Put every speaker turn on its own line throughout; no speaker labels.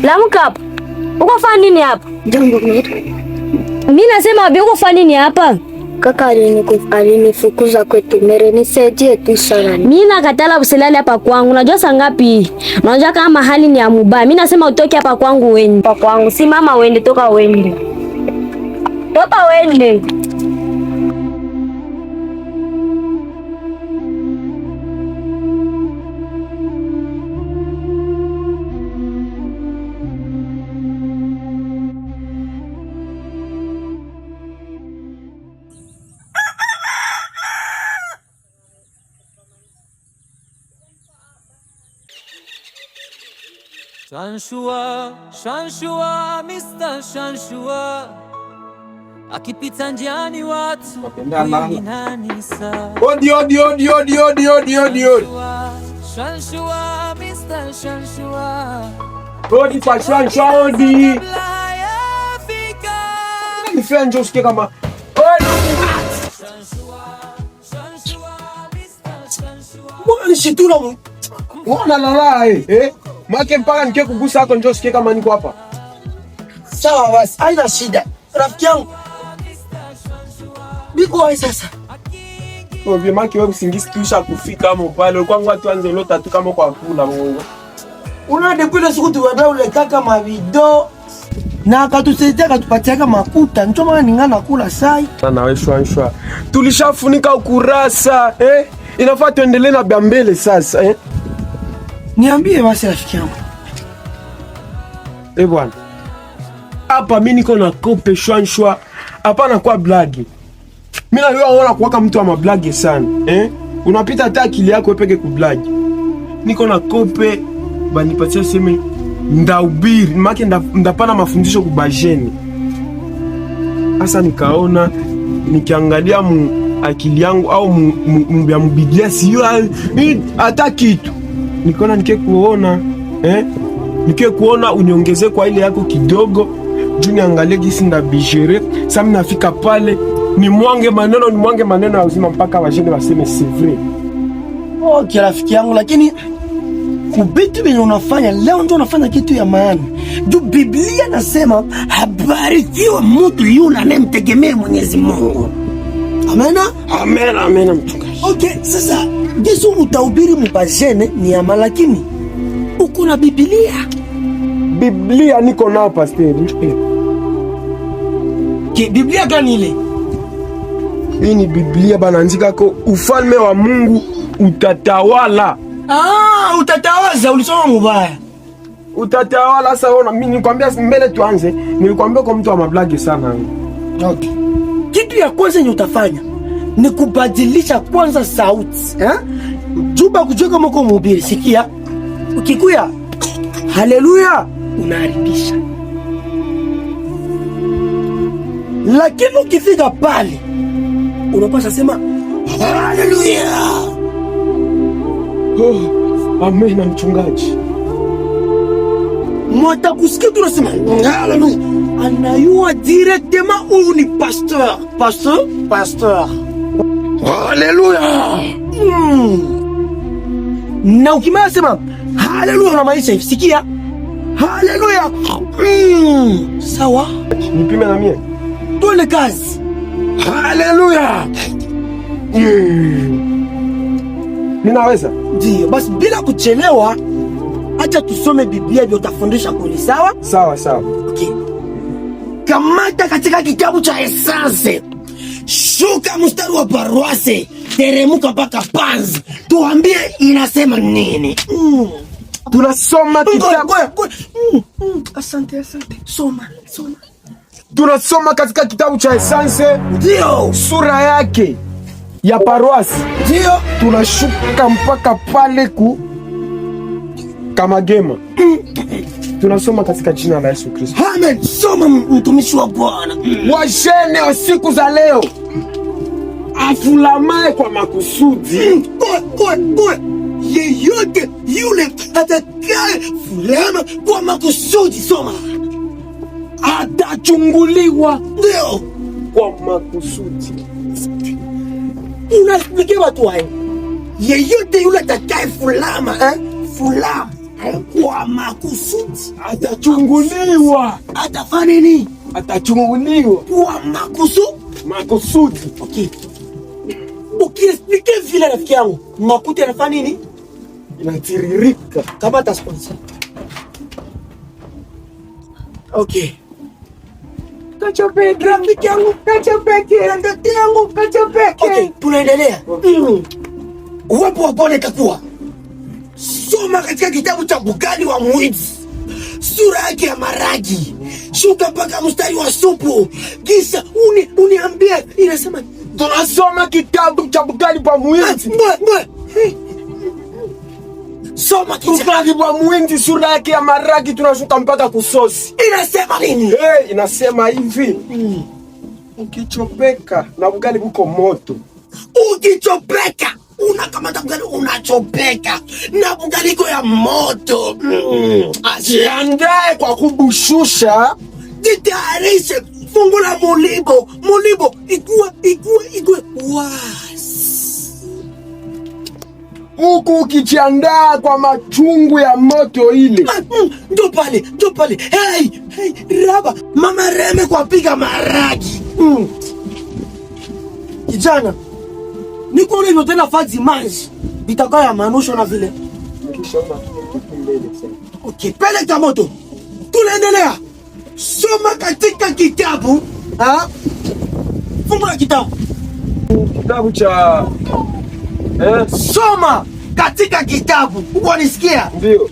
Lamuka hapa. Uko fanya nini hapa?
Jambo mimi.
Mimi nasema abi uko fanya nini hapa?
Kaka alinifukuza kwetu, mere nisaidie tu sana.
Mimi nakatala usilale hapa kwangu. Unajua saa ngapi? Unajua kama hali ni ya mubaya. Mimi nasema utoke hapa kwangu uende. Hapa kwangu. Si mama uende, toka uende. Toka uende.
Shanshua, Mr. Shanshua. Akipita njiani watu ni nani saa?
Odi.
Shanshua, Mr. Shanshua.
Odi pa Shanshua, odi. Nifenje usikie kama odi. Mbona nishitula mu? Mbona lala Make mpaka nike kugusa hako njoo usikie kama niko hapa.
Sawa basi, haina shida. Rafiki yangu. Biko wapi sasa?
Obye make wewe usingisi tusha kufika hapo pale. Kwangu watu anze lota tu kama kwa kula Mungu.
Una depuis siku tuwabia ule kaka mavido na akatusaidia akatupatia kama makuta. Ndio maana ningana kula sai.
Sana wewe shwa. Tulishafunika ukurasa, Inafaa tuendelee na mbele sasa,
Niambie basi rafiki yangu.
Bwana. Hapa mimi niko na kope shwanshwa. Hapana kwa blagi. Mimi naona kuwaka mtu wa mablagi sana, Unapita hata akili yako epeke kublagi. Niko na kope banipatia sema ndahubiri, make ndapana mafundisho kubajeni. Sasa nikaona nikiangalia akili yangu au mbya Biblia sio hata kitu. Nikaona nike kuona uniongeze kwa ile yako kidogo juu niangalie gisi ndabijere. Sasa mimi nafika pale ni mwange maneno ya uzima mpaka wajene waseme c'est vrai.
Okay rafiki yangu, lakini kubitu venye unafanya leo ndio unafanya kitu ya maana. Juu Biblia nasema habarikiwa mtu yule anayemtegemea Mwenyezi Mungu. Amena mchungaji. Okay, sasa Yesu utahubiri mbajene ni ama, lakini uko na Biblia?
Biblia niko nao pastor.
Biblia gani ile?
Hii ni Biblia banaandika ko ufalme wa Mungu utatawala.
Utatawaza, ulisoma mubaya.
Utatawala sasa. Ona mimi nikwambia mbele tuanze, nilikwambia kwa mtu wa mablagi sana.
Okay. Kitu ya kwanza yenye utafanya ni kubadilisha kwanza sauti, Juba kujua kama uko mhubiri. Sikia, ukikuya haleluya unaharibisha, lakini ukifika pale unapaswa sema haleluya.
Amena mchungaji.
Mwata kusikia tunasema haleluya, anayua directement huyu ni pastor. Haleluya. Na ukimaya sema haleluya unamaanisha hivi. Sikia, haleluya. Sawa,
nipime na mie
tuone kazi. Haleluya.
Ninaweza?
Ndio, basi bila kuchelewa acha tusome Biblia ndio utafundisha kuli. Sawa?
Sawa.
Okay. Kamata katika kitabu cha Esanse, shuka mstari wa Paroise, teremuka mpaka Panzi. Tuambie inasema nini?
Tunasoma kitabu.
Asante. Soma.
Tunasoma katika kitabu cha Esanse,
ndio
sura yake ya Paroise.
Ndio
tunashuka mpaka pale ku Kamagema. Tunasoma katika jina la Yesu Kristo.
Amen. Soma mtumishi wa Bwana.
Wajene wa siku za leo afulamae kwa makusudi.
Yeyote yule atakaye fulama kwa makusudi, soma,
atachunguliwa.
Ndio,
kwa makusudi.
Unasikia watu wao? Yeyote yule atakaye fulama, fulama kwa makusudi.
Atachunguliwa.
Atafanya nini?
Atachunguliwa
Kwa
makusudi.
Okay. Ukiexplike vile rafiki yangu, makuti anafanya nini?
Inatiririka.
Kama ta sponsor. Okay.
Kachopeke rafiki yangu, kachopeke rafiki yangu, kachopeke.
Okay, tunaendelea. Uwepo wa Bwana itakuwa. Soma katika kitabu cha Bukali wa Mwizi, sura yake ya maragi, shuka mpaka mstari wa supu. Kisa uniambie inasema.
Tunasoma kitabu cha Bukali wa Mwizi.
Soma
Bukali wa Mwizi, sura yake ya maragi, tunashuka mpaka kusosi.
Inasema nini?
Inasema hivi. Ukichopeka na bugali buko moto.
Ukichopeka unakamata bugali, unachopeka na bugali iko ya moto.
Jiandae kwa kubushusha.
Jitayarishe, fungula mulibo ikuwe wasi.
Huku ukijiandaa kwa machungu ya moto ile.
Ndio pale. Hey, raba mama Reme kwa piga maragi. Kijana, niko hivyo tena fazi manji. Bitakaa ya manusho na vile. Okay, peleka moto. Tunaendelea. Soma katika kitabu. Fungula kitabu.
Kitabu cha
Soma katika kitabu. Uko nisikia?
Ndio.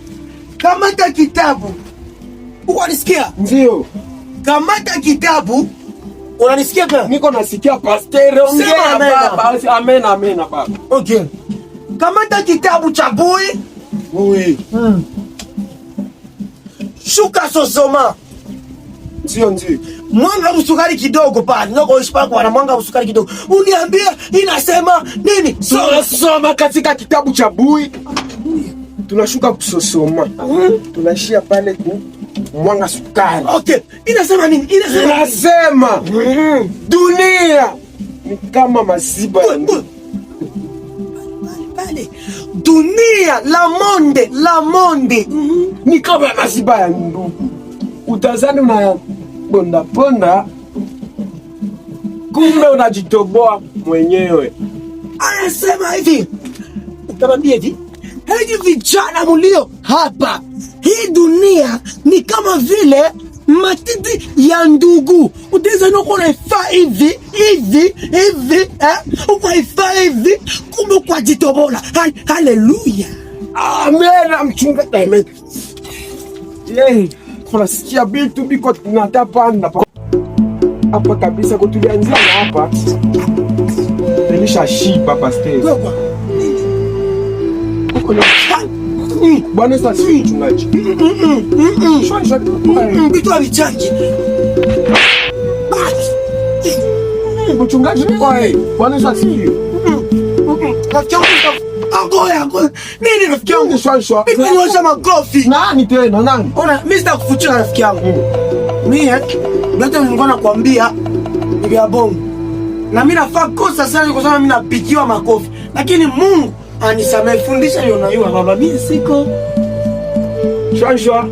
Kamata kitabu. Uko nisikia?
Ndio.
Kamata kitabu. Unanisikia pia?
Niko nasikia pastor ongea baba. Amen baba.
Okay. Kamata kitabu cha Bui. Shuka sosoma.
Ndio.
Mwanga usukari kidogo pale. Noko ishipako wana mwanga usukari kidogo. Uniambia inasema nini?
Soma katika kitabu cha Bui. Tunashuka kusosoma. Tunashia pale tu mwanga sukari.
Okay. Inasema nini?
Inasema dunia ni kama maziba.
Pale. Dunia la monde
ni kama maziba ya ndugu. Utazani unabonda, kumbe unajitoboa mwenyewe.
Anasema hivi, utamwambia hivi, vijana mulio hapa, hii dunia ni kama vile matiti ya ndugu. Utazani uko naifa hivi, uko naifa hivi, kumbe kwa jitobola. Haleluya.
Amen, mchunga amen. Tunasikia bitu biko tunatapanda hapa kabisa, kwa tulianzia na hapa nilisha shiba pastor. Uko na Bwana sasa mchungaji. Shwa
bitu alichangi.
Mchungaji kwa Bwana sasa.
Angoya. Nini rafiki yangu?
Shwa.
Nionyesha makofi.
Nani tena nani?
Ona, mimi sitakufuchia rafiki yangu. Mimi ndio nilikuwa nakwambia ni vya bongo. Na mimi nafaa kosa sana kwa sababu mimi napigiwa makofi. Lakini Mungu anisamehe, fundisha hiyo na hiyo baba, mimi siko.
Shwa.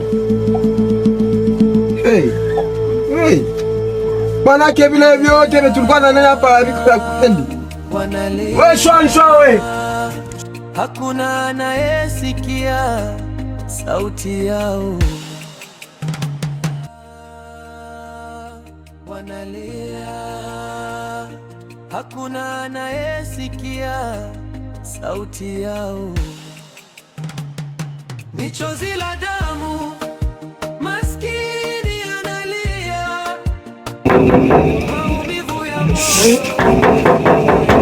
Hey. Bwana kebile vyote tulikuwa na nani hapa vikupendi. Wewe shwa wewe.
Hakuna anayesikia sauti yao, wanalia. Hakuna anayesikia sauti yao, ni chozi la damu, maskini analia, maumivu ya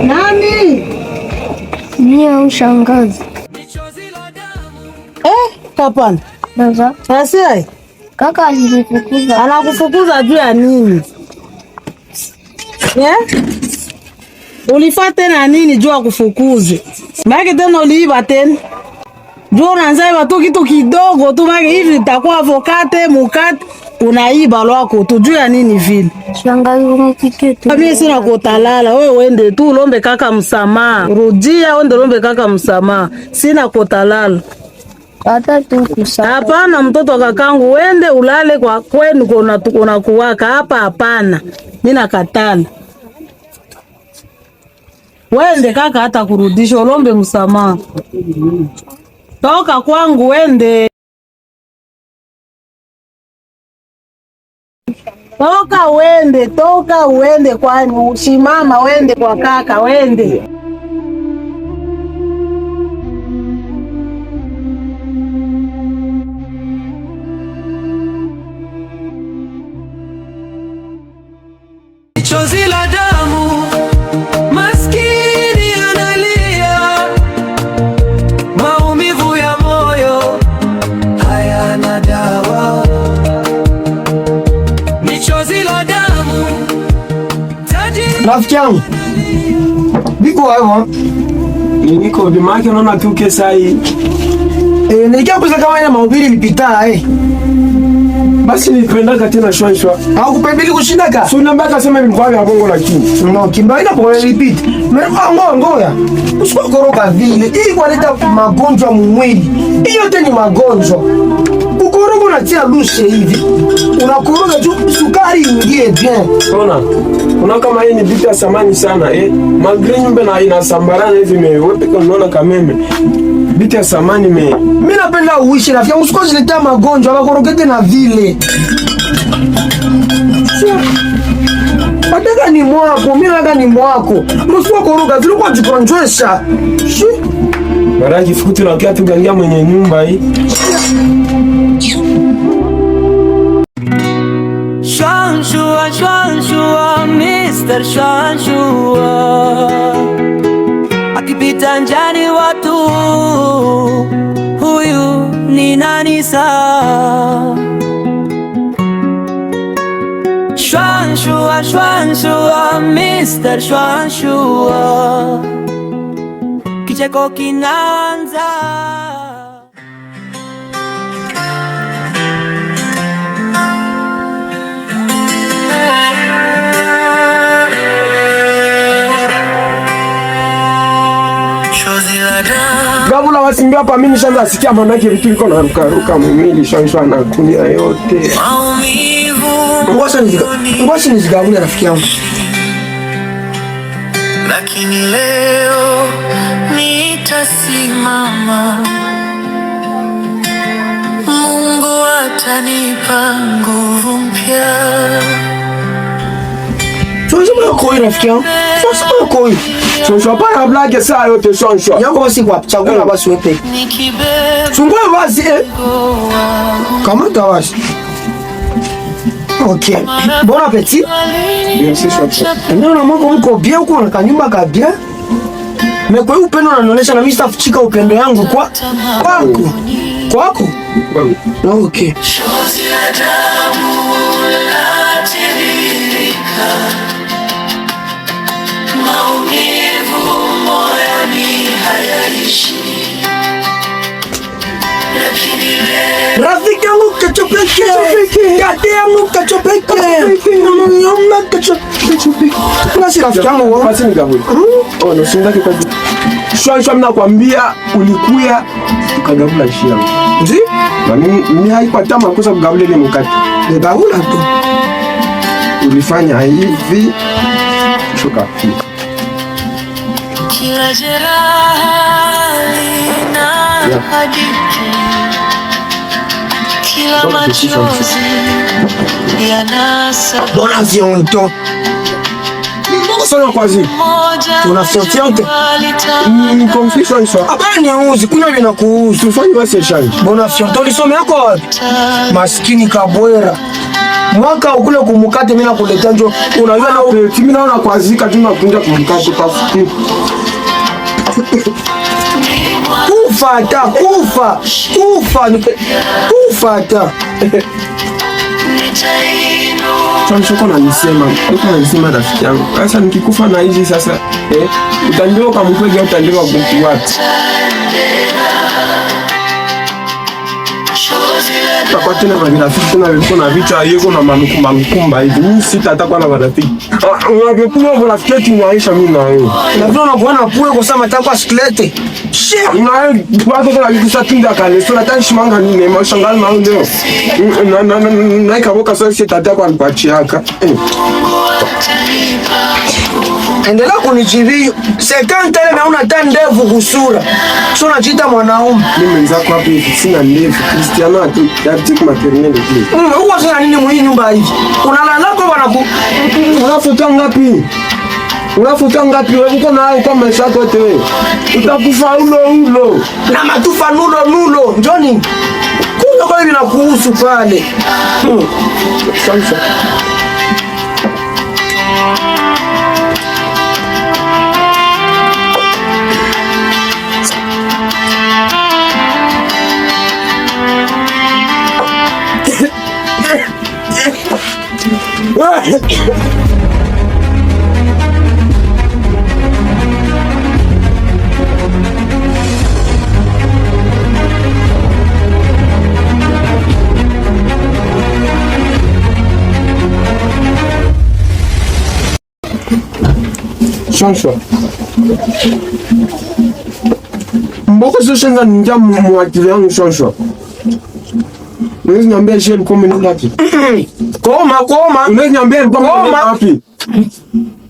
nani? Mia ushangazi.
Hapana.
Baba.
Asiye.
Kaka alinifukuza.
Anakufukuza juu ya nini? Ulifuata tena nini juu akufukuze? Maana tena uliiba tena. Juu unaanza iba tu kitu kidogo tu, maana hivi itakuwa avokate mukate unaiba lwako tu juu ya nini vile?
Shangazi unasikia tu.
Mimi sina kotalala, wewe uende tu ulombe kaka msamaha. Rudia uende ulombe kaka msamaha. Sina kotalala.
Hata tu kusaka.
Hapana, mtoto wa kakangu, wende ulale kwa kwenu kuna kuwaka hapa. Hapana, mimi nakatala. Wende kaka, hata kurudisha ulombe msamaha. Toka kwangu wende. Toka uende kwani usimama, wende kwa kaka, wende.
Chozi la damu, maskini analia, maumivu ya moyo hayana dawa. Ni chozi la damu,
Rafiki yangu. Biko wewe.
Niko bimake naona tuke sai.
Nilikia kuza kama ina mahubiri ilipita
Basi nipendaka tena shwa.
Haukupendili kushindaka?
Si unambaka sema mkwani ya bongo lakini.
No, kimba ina kwa repeat. Ngoja. Usikokoroka vile. Hii kwaleta magonjwa mwili. Hiyo yote ni magonjwa. Ukoroga unatia lushe hivi. Unakoroga tu sukari ingie bien.
Una kama hii ni vitu ya samani sana Magre nyumba na inasambarana hivi wewe pekee unaona kameme. Vitu ya samani
Mimi napenda uishi rafiki yangu, usikoziletea magonjwa, bakorogete na vile. Ataka ni mwako, mimi nataka ni mwako. Msikuwa koroga vile kwa jikonjwesha.
Maraji fukuti la kia tugangia mwenye nyumba hii.
Shwanshua, Mr. Shwanshua, akipita njani watu, huyu ni nani saa? Shwanshua, Mr. Shwanshua, kicheko kinaanza.
Gabula wasimbi hapa mimi nishaanza sikia manake vitu liko na ruka mwili shwanshwa na kunia yote.
Ngoja nizigabule rafiki yangu.
Lakini leo nitasimama, Mungu atanipa nguvu mpya.
Shwanshwa koi rafiki yangu. Shwanshwa koi.
Shwanshwa para blage saa yote shwanshwa.
Yango basi kwa chakula basi wepe. Chungua basi Kamata basi. Ok. Bon appétit.
Merci shwanshwa.
Ndio mko mko bien huko na kanyumba ka bien. Mais kwa upendo unanionyesha na mimi sitafuchika upendo yangu kwako. Okay. Rafiki yangu kachopeke. Kate yangu kachopeke. Nyama kachopeke. Nasi rafiki yangu wao.
Basi nigabule. No sindaki kwa shwanshwa mimi nakwambia ulikuya ukagabula shia.
Ndio?
Na mimi haipata makosa kugabula ile mkate.
Nigabula tu.
Ulifanya hivi shuka.
Kila jeraha lina hadithi, kila machozi yana sababu.
Bon avion donc.
Sana kwa zi.
Tunafiantiante.
Ni confusion ça.
Abani yauzi kuna vina kuhusu.
Tufanye basi exchange.
Bon avion tolisome yako wapi? Maskini kabwera. Mwaka ukule kumukate mimi nakuletea njo unajua na
mimi naona kwa zika tuna kunja kumkate tafuti. Kufa ta. Shwanshwa nanisema rafiki yangu. Sasa nikikufa na hizi sasa utandiwa kwa mkwege utandiwa buku watu. Kwa tena na marafiki tena yuko na vicha yuko na manukumba hivi. Mimi sitatakuwa na marafiki. Ungekuwa marafiki yetu ni Aisha mimi na wewe.
Na vile unakuona pue kwa sababu nataka siklete. Shit.
Na watu kwa kisa tinda kale. So nataka shimanga nini? Mashangali na leo. Na ikaboka sasa sitatakuwa nipachiaka.
Endelea kunichivio. Sekanta ile naona hata ndevu kusura. Sio unajiita mwanaume.
Mimi mwenzako hapa hivi sina ndevu. Cristiano ati yatik maternelle please.
Huko sina nini mwenye nyumba hivi. Unalala kwa bwana
unafuta ngapi? Unafuta ngapi? Wewe uko na au kama maisha yako yote. Utakufa ulo.
Na matufa nulo. Njoni. Kuna kwa hivi na kuhusu pale.
Sasa. Shansha. Mboko soshenga ninja mwakili yangu shansha. Unaweza niambia shehe mkome ni ngapi?
Koma.
Unaweza niambia mkome ni ngapi?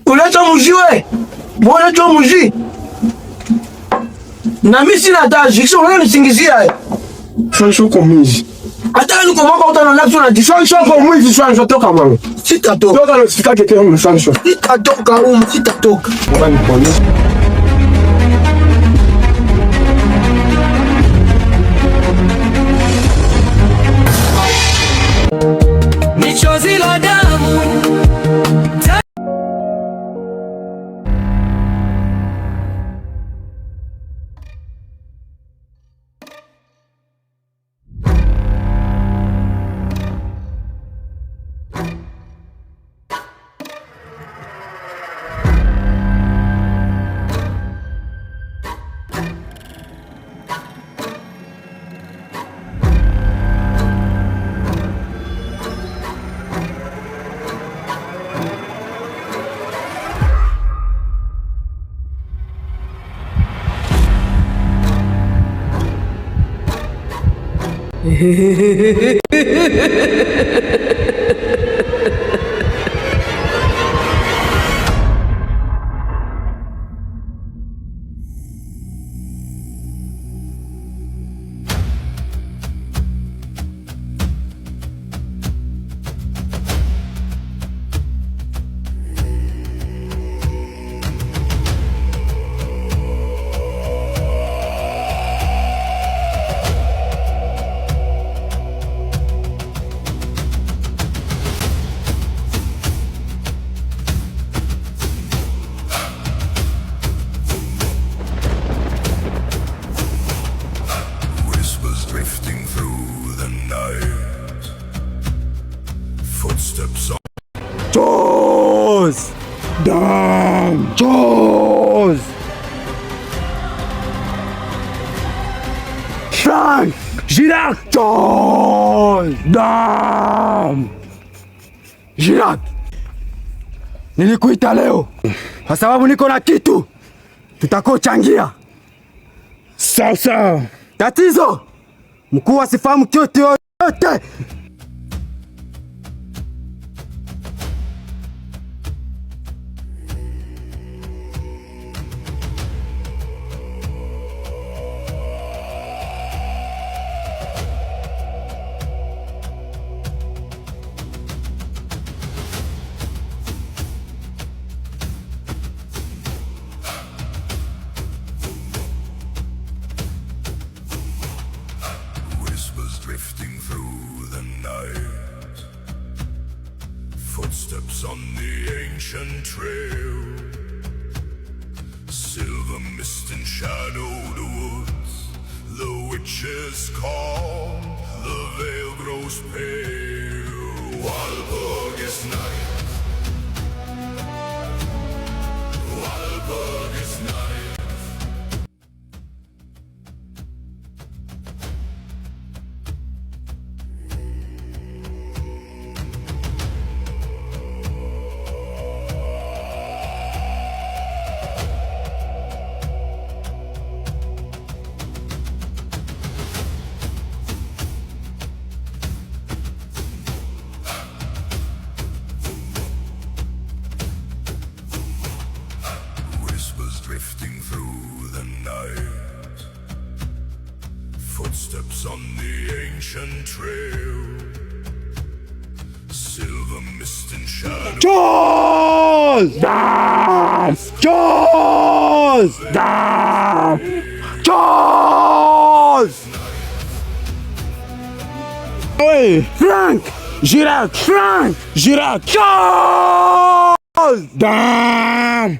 Uleta mujiwe. Mbona cho muji? Na mimi sina taji, sio wewe nisingizia.
Shansha uko mwizi.
Hata niko mwaka utana lapso na
Shansha uko mwizi shansha toka mwangu.
Sitatoka.
Toka na sifika kete yangu shansha.
Sitatoka.
Mbona nikuonyesha?
Ni chozi la damu.
Jaws! Damn! Jaws! Frank! Girac! Jaws! Damn! Girac! Nilikuita leo kwa sababu niko na kitu tutakochangia. Sawa. Tatizo mkuu asifahamu kitu yote.
Drifting through the night, footsteps on the ancient trail, silver mist and shadowed woods, the witches call, the veil grows pale, Walpurg is night, Walpurg is night. footsteps on the ancient trail. Silver mist and shadow.
Jaws! Jaws! Jaws! Hey, Frank! Girac! Frank! Girac! Jaws! Damn!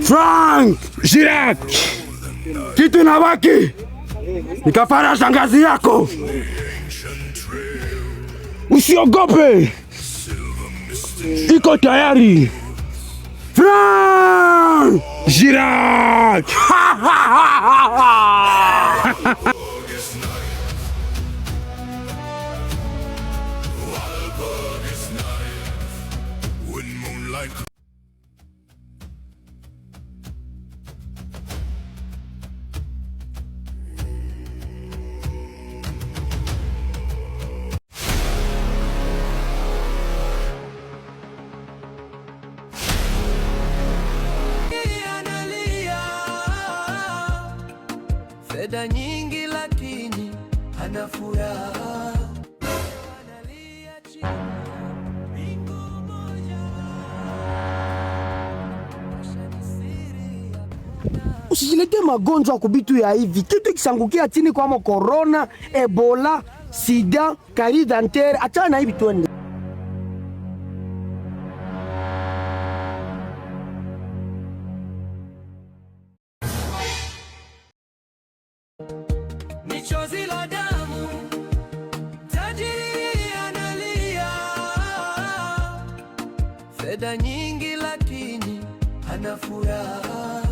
Frank! Girac! Kitu inabaki nikafara shangazi yako. Usiogope, iko tayari. Frank! Girac!
Fedha nyingi lakini hana furaha. Analia chini mbingu moja.
Usijilete magonjwa kubitu ya hivi. Kitu kisangukia chini kwa corona, Ebola, Sida, carie dentaire, achana na hivi tuende.
Ni chozi la damu, tajiri analia. Fedha nyingi lakini hana furaha.